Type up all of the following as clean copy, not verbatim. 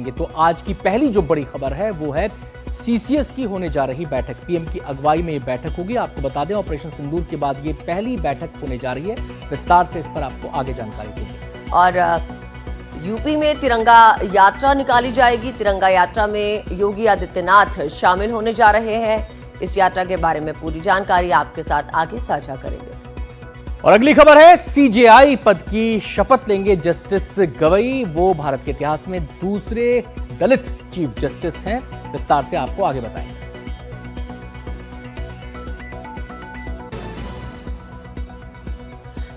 तो आज की पहली जो बड़ी खबर है वो है सीसीएस की होने जा रही बैठक। पीएम की अगुवाई में ये बैठक होगी। आपको बता दें, ऑपरेशन सिंदूर के बाद ये पहली बैठक होने जा रही है। विस्तार से इस पर आपको आगे जानकारी देंगे। और यूपी में तिरंगा यात्रा निकाली जाएगी। तिरंगा यात्रा में योगी आदित्यनाथ शामिल होने जा रहे हैं। इस यात्रा के बारे में पूरी जानकारी आपके साथ आगे साझा करेंगे। और अगली खबर है, सीजेआई पद की शपथ लेंगे जस्टिस गवई। वो भारत के इतिहास में दूसरे दलित चीफ जस्टिस हैं। विस्तार से आपको आगे बताएंगे।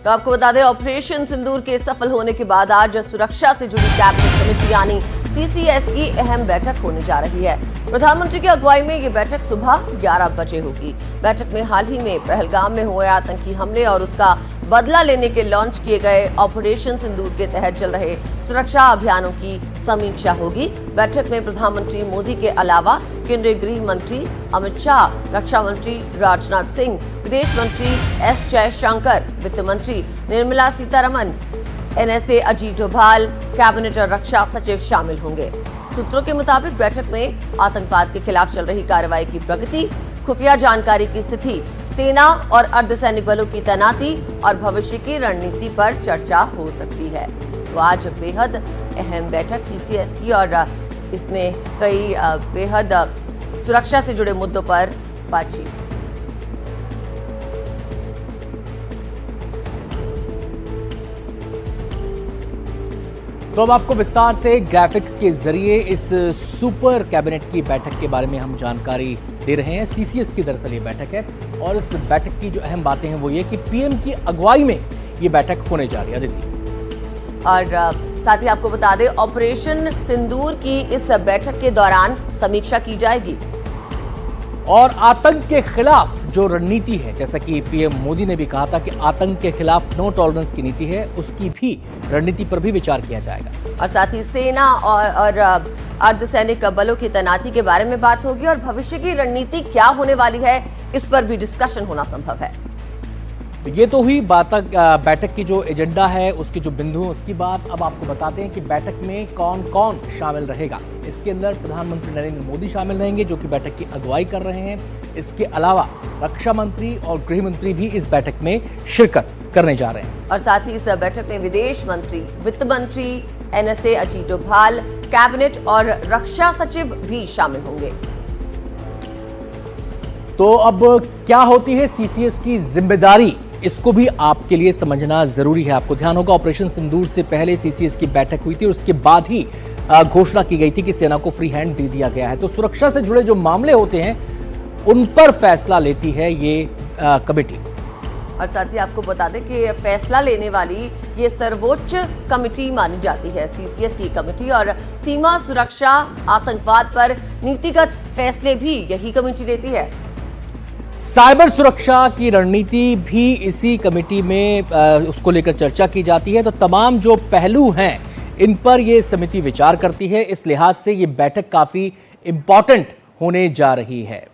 तो आपको बता दें, ऑपरेशन सिंदूर के सफल होने के बाद आज सुरक्षा से जुड़ी कैबिनेट समिति यानी सीसीएस की अहम बैठक होने जा रही है। प्रधानमंत्री की अगुवाई में ये बैठक सुबह 11 बजे होगी। बैठक में हाल ही में पहलगाम में हुए आतंकी हमले और उसका बदला लेने के लॉन्च किए गए ऑपरेशन सिंदूर के तहत चल रहे सुरक्षा अभियानों की समीक्षा होगी। बैठक में प्रधानमंत्री मोदी के अलावा केंद्रीय गृह मंत्री अमित शाह, रक्षा मंत्री राजनाथ सिंह, विदेश मंत्री एस जयशंकर, वित्त मंत्री निर्मला सीतारमण, एनएसए अजीत डोभाल, कैबिनेट और रक्षा सचिव शामिल होंगे। सूत्रों के मुताबिक बैठक में आतंकवाद के खिलाफ चल रही कार्रवाई की प्रगति, खुफिया जानकारी की स्थिति, सेना और अर्धसैनिक बलों की तैनाती और भविष्य की रणनीति पर चर्चा हो सकती है। तो आज बेहद अहम बैठक सीसीएस की और इसमें कई बेहद सुरक्षा से जुड़े मुद्दों पर बातचीत। तो अब आपको विस्तार से ग्राफिक्स के जरिए इस सुपर कैबिनेट की बैठक के बारे में हम जानकारी दे रहे हैं। सीसीएस की दरअसल ये बैठक है और इस बैठक की जो अहम बातें हैं वो ये कि पीएम की अगुवाई में ये बैठक होने जा रही है। अदिति, और साथ ही आपको बता दें, ऑपरेशन सिंदूर की इस बैठक के दौरान समीक्षा की जाएगी और आतंक के खिलाफ जो रणनीति है, जैसा कि पीएम मोदी ने भी कहा था कि आतंक के खिलाफ नो टॉलरेंस की नीति है, उसकी भी रणनीति पर भी विचार किया जाएगा। और साथ ही सेना और अर्धसैनिक बलों की तैनाती के बारे में बात होगी और भविष्य की रणनीति क्या होने वाली है, इस पर भी डिस्कशन होना संभव है। तो ये तो हुई बैठक की जो एजेंडा है, उसके जो बिंदु हैं उसकी बात। अब आपको बताते हैं कि बैठक में कौन कौन शामिल रहेगा। इसके अंदर प्रधानमंत्री नरेंद्र मोदी शामिल रहेंगे, जो कि बैठक की अगुवाई कर रहे हैं। इसके अलावा रक्षा मंत्री और गृह मंत्री भी इस बैठक में शिरकत करने जा रहे हैं। और साथ ही इस बैठक में विदेश मंत्री, वित्त मंत्री, एनएसए अजीत डोभाल, कैबिनेट और रक्षा सचिव भी शामिल होंगे। तो अब क्या होती है सीसीएस की जिम्मेदारी, इसको भी आपके लिए समझना जरूरी है। आपको ध्यान होगा, ऑपरेशन सिंदूर से पहले सीसीएस की बैठक हुई थी और उसके बाद ही घोषणा की गई थी कि सेना को फ्री हैंड दे दिया गया है। तो सुरक्षा से जुड़े जो मामले होते हैं उन पर फैसला लेती है ये कमेटी। और साथ ही आपको बता दें कि फैसला लेने वाली ये सर्वोच्च कमेटी मानी जाती है, सीसीएस की कमेटी। और सीमा सुरक्षा, आतंकवाद पर नीतिगत फैसले भी यही कमेटी लेती है। साइबर सुरक्षा की रणनीति भी इसी कमेटी में उसको लेकर चर्चा की जाती है। तो तमाम जो पहलू हैं इन पर यह समिति विचार करती है। इस लिहाज से ये बैठक काफी इंपॉर्टेंट होने जा रही है।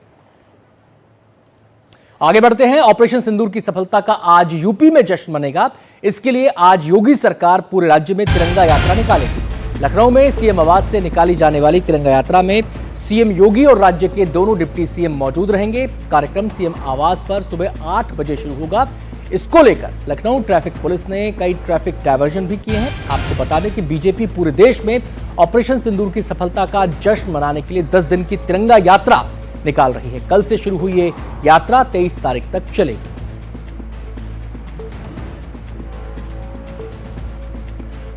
आगे बढ़ते हैं। ऑपरेशन सिंदूर की सफलता का आज यूपी में जश्न मनेगा। इसके लिए आज योगी सरकार पूरे राज्य में तिरंगा यात्रा निकालेगी। लखनऊ में सीएम आवास से निकाली जाने वाली तिरंगा यात्रा में सीएम योगी और राज्य के दोनों डिप्टी सीएम मौजूद रहेंगे। कार्यक्रम सीएम आवास पर सुबह 8 बजे शुरू होगा। इसको लेकर लखनऊ ट्रैफिक पुलिस ने कई ट्रैफिक डायवर्जन भी किए हैं। आपको बता दें कि बीजेपी पूरे देश में ऑपरेशन सिंदूर की सफलता का जश्न मनाने के लिए 10 दिन की तिरंगा यात्रा निकाल रही है। कल से शुरू हुई ये यात्रा 23 तारीख तक चलेगी।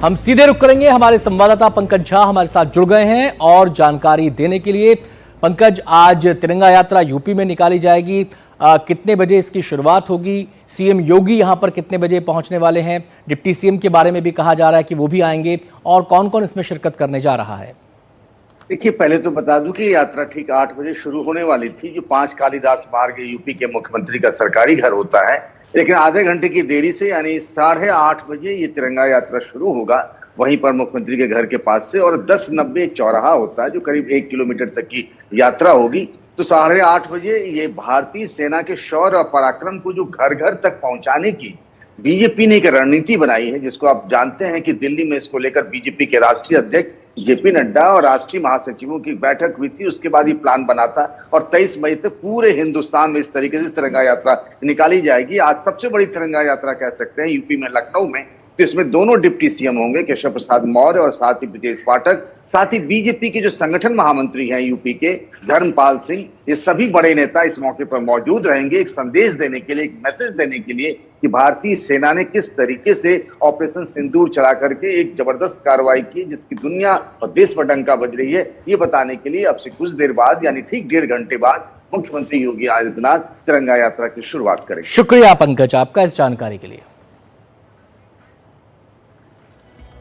हम सीधे रुख करेंगे। हमारे संवाददाता पंकज झा हमारे साथ जुड़ गए हैं और जानकारी देने के लिए। पंकज, आज तिरंगा यात्रा यूपी में निकाली जाएगी, कितने बजे इसकी शुरुआत होगी? सीएम योगी यहां पर कितने बजे पहुंचने वाले हैं? डिप्टी सीएम के बारे में भी कहा जा रहा है कि वो भी आएंगे, और कौन कौन इसमें शिरकत करने जा रहा है? देखिए, पहले तो बता दूं कि यात्रा ठीक 8 बजे शुरू होने वाली थी, जो 5 कालिदास मार्ग यूपी के मुख्यमंत्री का सरकारी घर होता है। लेकिन आधे घंटे की देरी से यानी 8:30 बजे ये तिरंगा यात्रा शुरू होगा, वहीं पर मुख्यमंत्री के घर के पास से। और 10:90 चौराहा होता है, जो करीब 1 किलोमीटर तक की यात्रा होगी। तो 8:30 बजे ये भारतीय सेना के शौर्य और पराक्रम को जो घर घर तक पहुंचाने की बीजेपी ने एक रणनीति बनाई है, जिसको आप जानते हैं कि दिल्ली में इसको लेकर बीजेपी के राष्ट्रीय अध्यक्ष जेपी नड्डा और राष्ट्रीय महासचिवों की बैठक हुई थी, उसके बाद ही प्लान बना था और 23 मई तक पूरे हिंदुस्तान में इस तरीके से तिरंगा यात्रा निकाली जाएगी। आज सबसे बड़ी तिरंगा यात्रा कह सकते हैं यूपी में, लखनऊ में। तो इसमें दोनों डिप्टी सीएम होंगे, केशव प्रसाद मौर्य और साथ ही ब्रजेश पाठक, साथ ही बीजेपी के जो संगठन महामंत्री हैं यूपी के, धर्मपाल सिंह, ये सभी बड़े नेता इस मौके पर मौजूद रहेंगे, एक संदेश देने के लिए, एक मैसेज देने के लिए कि भारतीय सेना ने किस तरीके से ऑपरेशन सिंदूर चला करके एक जबरदस्त कार्रवाई की जिसकी दुनिया और देश पर डंका बज रही है। ये बताने के लिए अब से कुछ देर बाद, यानी ठीक 1.5 घंटे बाद, मुख्यमंत्री योगी आदित्यनाथ तिरंगा यात्रा की शुरुआत करेंगे। शुक्रिया पंकज आपका इस जानकारी के लिए।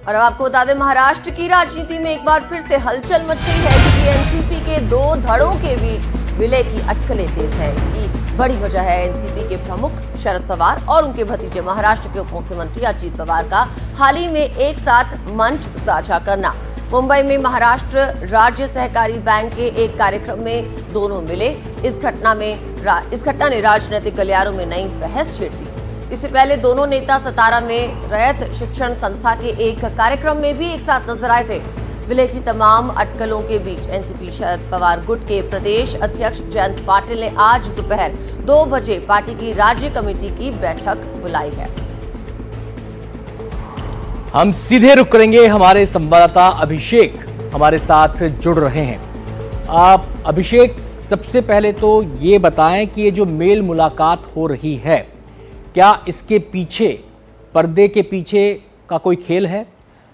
और अब आपको बता दें, महाराष्ट्र की राजनीति में एक बार फिर से हलचल मच गई है क्योंकि एनसीपी के दो धड़ों के बीच विलय की अटकलें तेज है। इसकी बड़ी वजह है एनसीपी के प्रमुख शरद पवार और उनके भतीजे महाराष्ट्र के उप मुख्यमंत्री अजित पवार का हाल ही में एक साथ मंच साझा करना। मुंबई में महाराष्ट्र राज्य सहकारी बैंक के एक कार्यक्रम में दोनों मिले। इस घटना ने राजनीतिक गलियारों में नई बहस छेड़ दी। इससे पहले दोनों नेता सतारा में रयत शिक्षण संस्था के एक कार्यक्रम में भी एक साथ नजर आए थे। विलय की तमाम अटकलों के बीच एनसीपी शरद पवार गुट के प्रदेश अध्यक्ष जयंत पाटिल ने आज दोपहर 2 बजे पार्टी की राज्य कमेटी की बैठक बुलाई है। हम सीधे रुक करेंगे, हमारे संवाददाता अभिषेक हमारे साथ जुड़ रहे हैं। आप अभिषेक, सबसे पहले तो ये बताएं कि ये जो मेल मुलाकात हो रही है, क्या इसके पीछे, पर्दे के पीछे का कोई खेल है?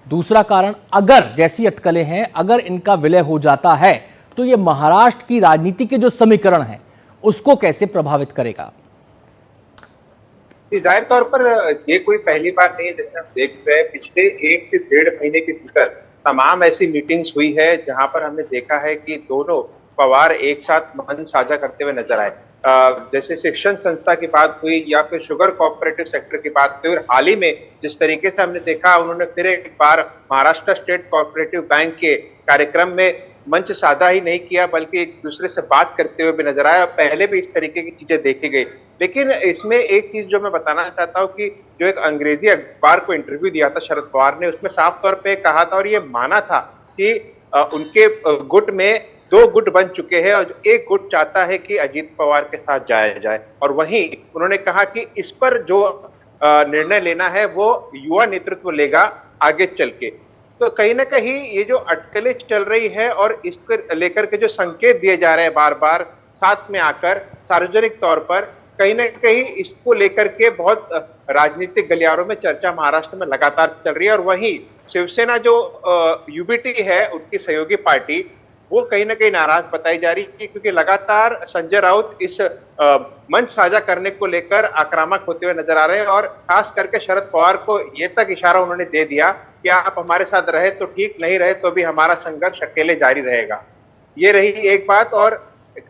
दूसरा कारण, अगर जैसी अटकलें हैं, अगर इनका विलय हो जाता है तो ये महाराष्ट्र की राजनीति के जो समीकरण हैं उसको कैसे प्रभावित करेगा? जाहिर तौर पर ये कोई पहली बार नहीं है। जैसे हम देख रहे हैं, पिछले 1 से 1.5 महीने के भीतर तमाम ऐसी मीटिंग्स हुई है जहां पर हमने देखा है कि दोनों पवार एक साथ मंच साझा करते हुए नजर आए। जैसे शिक्षण संस्था की बात हुई या फिर शुगर कोऑपरेटिव सेक्टर की बात हुई, और हाल ही में जिस तरीके से हमने देखा, उन्होंने फिर एक बार महाराष्ट्र स्टेट कोऑपरेटिव बैंक के कार्यक्रम में मंच साझा ही नहीं किया बल्कि एक दूसरे से बात करते हुए भी नजर आया। पहले भी इस तरीके की चीजें देखी गई, लेकिन इसमें एक चीज जो मैं बताना चाहता हूँ कि जो एक अंग्रेजी अखबार को इंटरव्यू दिया था शरद पवार ने, उसमें साफ तौर पर कहा था और ये माना था कि उनके गुट में 2 गुट बन चुके हैं और एक गुट चाहता है कि अजीत पवार के साथ जाया जाए। और वहीं उन्होंने कहा कि इस पर जो निर्णय लेना है वो युवा नेतृत्व लेगा आगे चल के। तो कहीं ना कहीं ये जो अटकलें चल रही है और इसको लेकर के जो संकेत दिए जा रहे हैं बार बार साथ में आकर सार्वजनिक तौर पर, कहीं ना कहीं इसको लेकर के बहुत राजनीतिक गलियारों में चर्चा महाराष्ट्र में लगातार चल रही है। और वहीं शिवसेना जो यूबीटी है, उनकी सहयोगी पार्टी, वो कहीं ना कहीं नाराज बताई जा रही है क्योंकि लगातार संजय राउत इस मंच साझा करने को लेकर आक्रामक होते हुए नजर आ रहे हैं। और खास करके शरद पवार को ये तक इशारा उन्होंने दे दिया कि आप हमारे साथ रहे तो ठीक, नहीं रहे तो भी हमारा संघर्ष अकेले जारी रहेगा। ये रही एक बात, और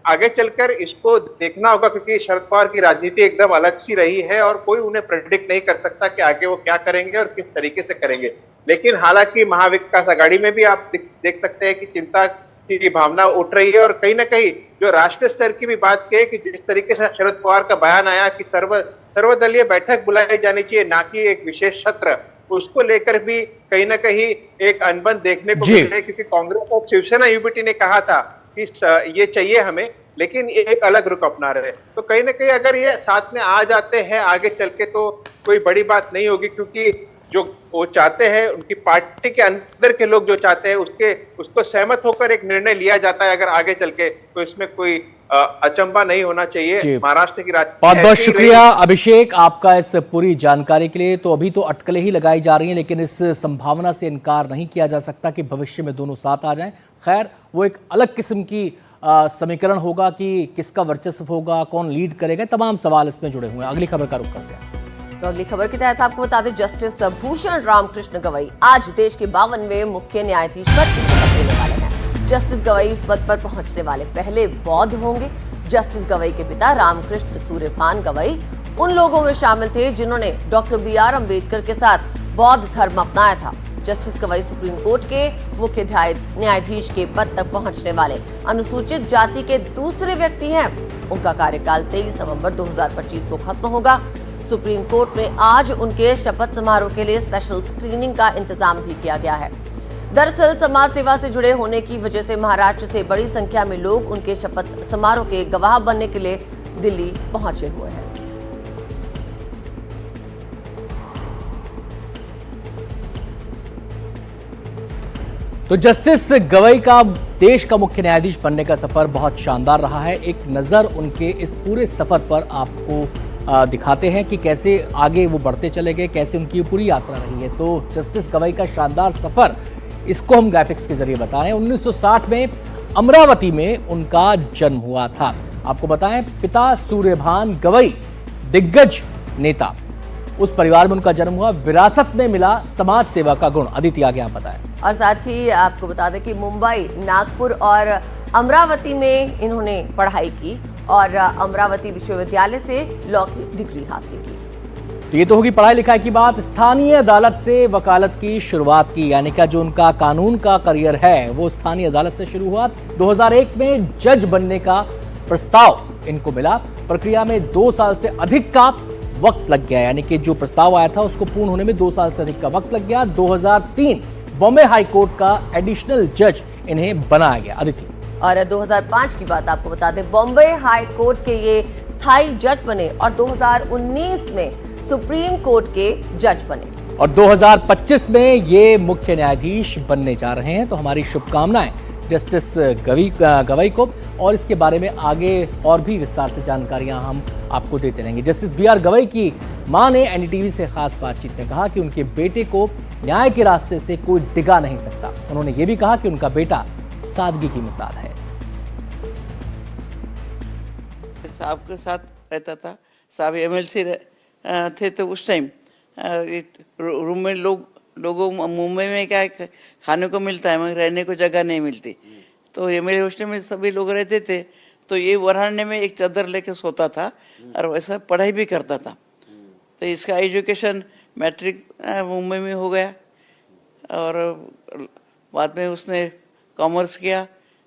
आगे चलकर इसको देखना होगा क्योंकि शरद पवार की राजनीति एकदम अलग सी रही है और कोई उन्हें प्रेडिक्ट नहीं कर सकता कि आगे वो क्या करेंगे और किस तरीके से करेंगे। लेकिन हालांकि महाविकास आघाड़ी में भी आप देख सकते हैं कि चिंता की भावना उठ रही है। और कहीं ना कहीं जो राष्ट्रीय स्तर की भी बात की कि जिस तरीके से शरद पवार का बयान आया कि सर्वदलीय बैठक बुलाई जानी चाहिए, ना कि एक विशेष सत्र, उसको लेकर भी कहीं ना कहीं एक अनबन देखने को मिल रही है क्योंकि कांग्रेस और शिवसेना यूबीटी ने कहा था कि ये चाहिए हमें, लेकिन ये एक अलग रुख अपना रहे। तो कहीं ना कहीं अगर ये साथ में आ जाते हैं आगे चल के तो कोई बड़ी बात नहीं होगी, क्योंकि जो वो चाहते हैं, उनकी पार्टी के अंदर के लोग जो चाहते हैं उसको सहमत होकर एक निर्णय लिया जाता है अगर आगे चल के, तो इसमें कोई अचंभा नहीं होना चाहिए। महाराष्ट्र की राजनीति बहुत बहुत शुक्रिया अभिषेक आपका इस पूरी जानकारी के लिए। तो अभी तो अटकलें ही लगाई जा रही हैं, लेकिन इस संभावना से इनकार नहीं किया जा सकता कि भविष्य में दोनों साथ आ जाएं। खैर, वो एक अलग किस्म की समीकरण होगा कि किसका वर्चस्व होगा, कौन लीड करेगा, तमाम सवाल इसमें जुड़े हुए हैं। अगली खबर का रुख करते हैं। तो अगली खबर के तहत आपको बता दें, जस्टिस भूषण रामकृष्ण गवई आज देश के 52वें मुख्य न्यायाधीश पर शपथ लेने वाले हैं। जस्टिस गवई इस पद पर पहुंचने वाले पहले बौद्ध होंगे। जस्टिस गवई के पिता रामकृष्ण सूर्यभान गवई उन लोगों में शामिल थे जिन्होंने डॉक्टर BR अम्बेडकर के साथ बौद्ध धर्म अपनाया था। जस्टिस गवई सुप्रीम कोर्ट के मुख्य न्यायाधीश के पद तक पहुंचने वाले अनुसूचित जाति के दूसरे व्यक्ति हैं। उनका कार्यकाल 23 नवंबर 2025 को खत्म होगा। सुप्रीम कोर्ट में आज उनके शपथ समारोह के लिए स्पेशल स्क्रीनिंग का इंतजाम भी किया गया है। दरअसल समाज सेवा से जुड़े होने की वजह से महाराष्ट्र से बड़ी संख्या में लोग उनके शपथ समारोह के गवाह बनने के लिए दिल्ली पहुंचे हुए हैं। तो जस्टिस गवई का देश का मुख्य न्यायाधीश बनने का सफर बहुत शानदार रहा है। एक नजर उनके इस पूरे सफर पर आपको दिखाते हैं कि कैसे आगे वो बढ़ते चले गए, कैसे उनकी पूरी यात्रा रही है। तो जस्टिस गवई का शानदार सफर, इसको हम ग्राफिक्स के जरिए बता रहे हैं। 1960 में अमरावती में उनका जन्म हुआ था। आपको बताएं, पिता सूर्यभान गवई दिग्गज नेता, उस परिवार में उनका जन्म हुआ। विरासत में मिला समाज सेवा का गुण। अदिति आगे आप बताएं। और साथ ही आपको बता दें कि मुंबई, नागपुर और अमरावती में इन्होंने पढ़ाई की और अमरावती विश्वविद्यालय से लॉ की डिग्री हासिल की। तो ये तो होगी पढ़ाई लिखाई की बात। स्थानीय अदालत से वकालत की शुरुआत की, यानी कि जो उनका कानून का करियर है वो स्थानीय अदालत से शुरू हुआ। 2001 में जज बनने का प्रस्ताव इनको मिला। प्रक्रिया में 2 साल से अधिक का वक्त लग गया, यानी कि जो प्रस्ताव आया था उसको पूर्ण होने में 2 साल से अधिक का वक्त लग गया। 2003 बॉम्बे हाई कोर्ट का एडिशनल जज इन्हें बनाया गया। अदिति। और 2005 की बात आपको बता दें, बॉम्बे हाई कोर्ट के ये स्थायी जज बने और 2019 में सुप्रीम कोर्ट के जज बने और 2025 में ये मुख्य न्यायाधीश बनने जा रहे हैं। तो हमारी शुभकामनाएं जस्टिस गवई को, और इसके बारे में आगे और भी विस्तार से जानकारियां हम आपको देते रहेंगे। जस्टिस BR गवई की मां ने NDTV से खास बातचीत में कहा कि उनके बेटे को न्याय के रास्ते से कोई डिगा नहीं सकता। उन्होंने ये भी कहा कि उनका बेटा सादगी की मिसाल है। साहब के साथ रहता था, साहब MLC थे, तो उस टाइम रूम में लोगों मुंबई में क्या है, खाने को मिलता है मगर रहने को जगह नहीं मिलती। तो ये मेरे हॉस्टल में सभी लोग रहते थे, तो ये वरांडे में एक चादर लेके सोता था और वैसा पढ़ाई भी करता था। तो इसका एजुकेशन मैट्रिक मुंबई में हो गया और बाद में उसने कॉमर्स किया।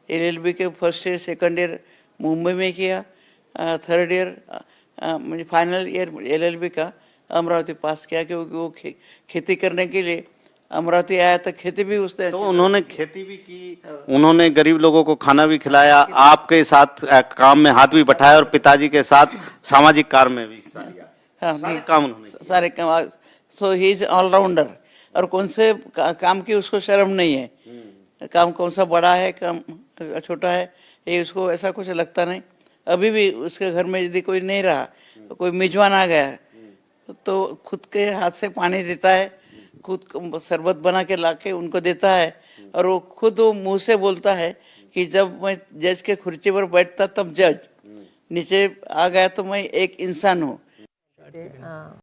LLB के first year second year Mumbai में किया। थर्ड ईयर मुझे फाइनल ईयर LLB का अमरावती पास किया, क्योंकि वो खेती करने के लिए अमरावती आया था। खेती भी उसने तो उन्होंने खेती भी की, उन्होंने गरीब लोगों को खाना भी खिलाया, आपके साथ काम में हाथ भी बटाया और पिताजी के साथ सामाजिक कार्य में भी हिस्सा लिया। हाँ, सारे काम सो ही इज ऑलराउंडर। और कौन से काम की उसको शर्म नहीं है। काम कौन सा बड़ा है, काम छोटा है, ये उसको ऐसा कुछ लगता नहीं। अभी भी उसके घर में यदि कोई नहीं रहा, कोई मेजबान आ गया तो खुद के हाथ से पानी देता है, खुद शरबत बना के लाके उनको देता है। और वो खुद वो मुंह से बोलता है कि जब मैं जज के कुर्सी पर बैठता तब जज, नीचे आ गया तो मैं एक इंसान हूँ।